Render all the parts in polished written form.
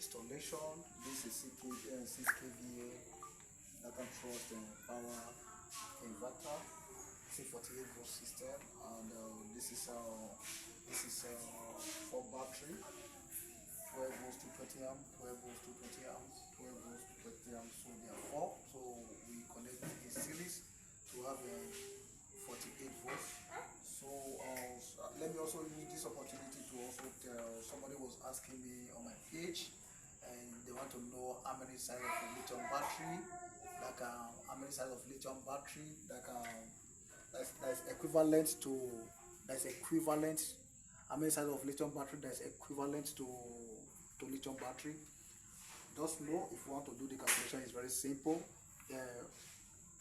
installation. This is 6 kVA that can trust power inverter, it's a 48 volt system, and this is for battery, 12 volts to 20 amp, 12 volts to 20 amps, 12 volts to 20 amps. So there are four. So we connect in series to have a 48 volts. So let me also use this opportunity to also tell, somebody was asking me on my page, and they want to know how many size of a lithium battery that's equivalent to how many size of lithium battery that's equivalent to lithium battery. Just know, if you want to do the calculation, it's very simple.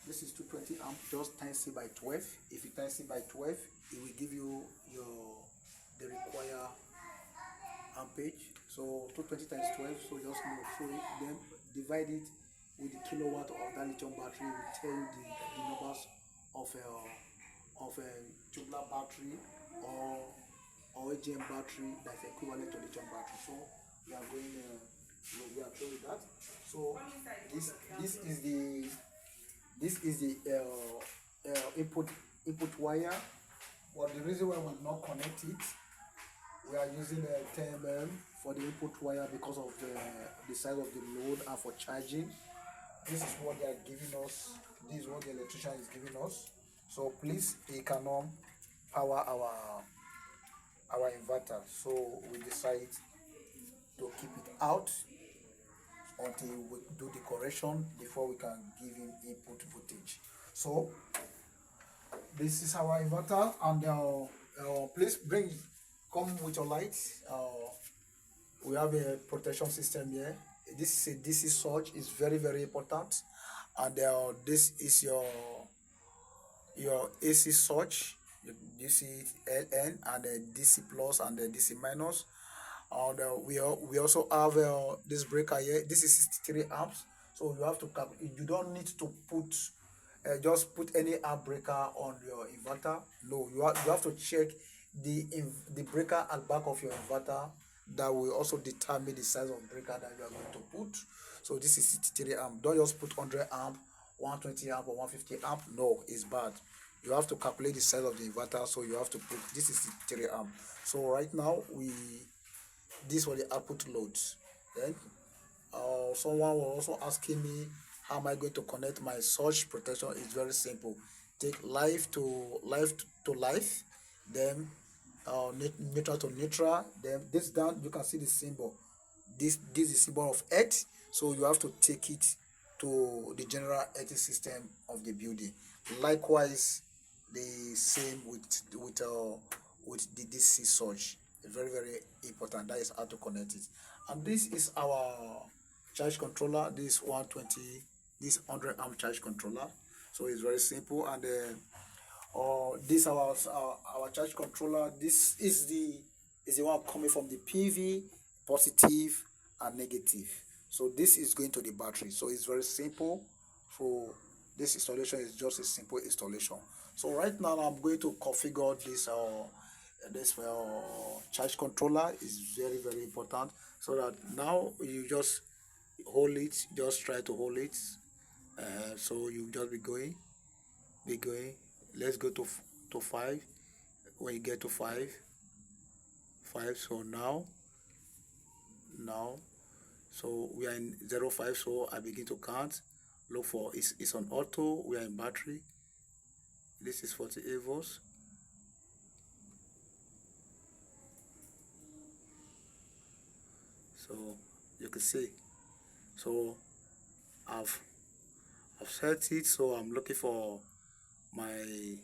This is 220 amp, just times it by 12. If you times it by 12, it will give you the required ampage. So 220 times 12, so just know. So then divide it with the kilowatt of that lithium battery. Will tell you the numbers of a tubular battery or AGM battery that's equivalent to lithium battery. So we are through with that. So this is the input wire. But the reason why we not connect it, we are using a 10 mm for the input wire because of the size of the load and for charging. This is what they are giving us. This is what the electrician is giving us. So please, he cannot power our inverter. So we decide to keep it out until we do the correction before we can give him input voltage. So this is our inverter, and please come with your lights. We have a protection system here. This is a DC surge, is very important, and this is your AC surge. You see LN and the DC plus and the DC minus. And we also have this breaker here. This is 63 amps, so you have to you don't need to put just put any amp breaker on your inverter. No, you have to check the breaker at the back of your inverter. That will also determine the size of breaker that you are going to put. So this is 63 amp. Don't just put 100 amp, 120 amp, or 150 amp. No, it's bad. You have to calculate the size of the inverter, so you have to put this is 63 amp. So right now this was the output loads. Then someone was also asking me, how am I going to connect my surge protection? It's very simple. Take live to live, then neutral to neutral. Then this down, you can see the symbol. This is the symbol of earth. So you have to take it to the general earth system of the building. Likewise, the same with the DC surge. Very important. That is how to connect it. And this is our charge controller. This 120, this 100 amp charge controller. So it's very simple. And this our charge controller. This is the one coming from the PV, positive and negative. So this is going to the battery. So it's very simple. So this installation is just a simple installation. So right now I'm going to configure this charge controller. Is very important, so that now you just hold it, just try to hold it. So you just be going. Let's go to 5. When you get to 5, so now so we are in 0.5. So I begin to count. Look for it's on auto. We are in battery. This is 48 volts. So you can see. So I've set it. So I'm looking for my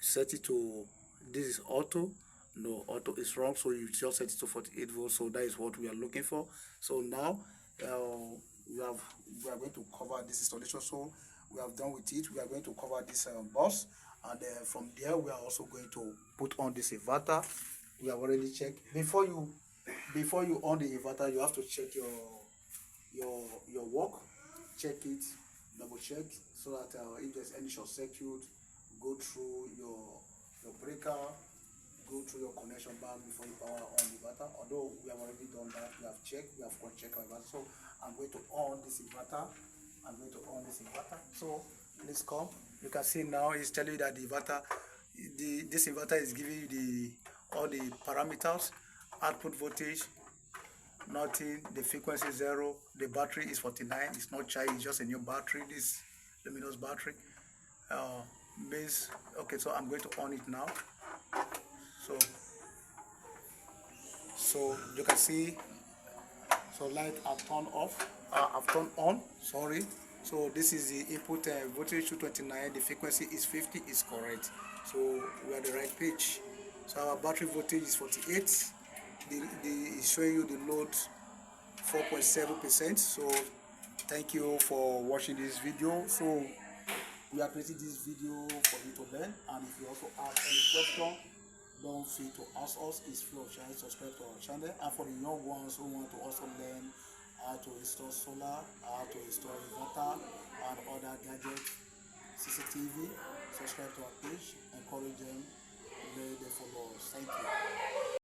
set it to, this is auto. No, auto is wrong, so you just set it to 48 volts. So that is what we are looking for. So now we are going to cover this installation. So we have done with it. We are going to cover this bus, and from there we are also going to put on this inverter. We have already checked. Before you on the inverter, you have to check your work. Check it, double check, so that if there's any short circuit, go through your breaker, go through your connection bar before you power on the inverter. Although we have already done that, we have checked, we have cross-checked our inverter. So I'm going to on this inverter. I'm going to on this inverter. So please come. You can see now it's telling you that the inverter, this inverter is giving you all the parameters, output voltage, nothing, the frequency 0, the battery is 49, it's not charged, it's just a new battery, this luminous battery. Base, okay, so I'm going to on it now. So you can see, so light have turned off, I've turned on, sorry. So this is the input voltage 229, the frequency is 50, is correct. So we are the right page. So our battery voltage is 48. It's showing you the load 4.7%. So thank you for watching this video. So we are creating this video for you to learn, and if you also have any question, don't feel to ask us. It's free of charge. Subscribe to our channel. And for the young ones who want to also learn how to install solar, how to install inverter and other gadgets, CCTV, subscribe to our page, encourage them, let them follow us. Thank you.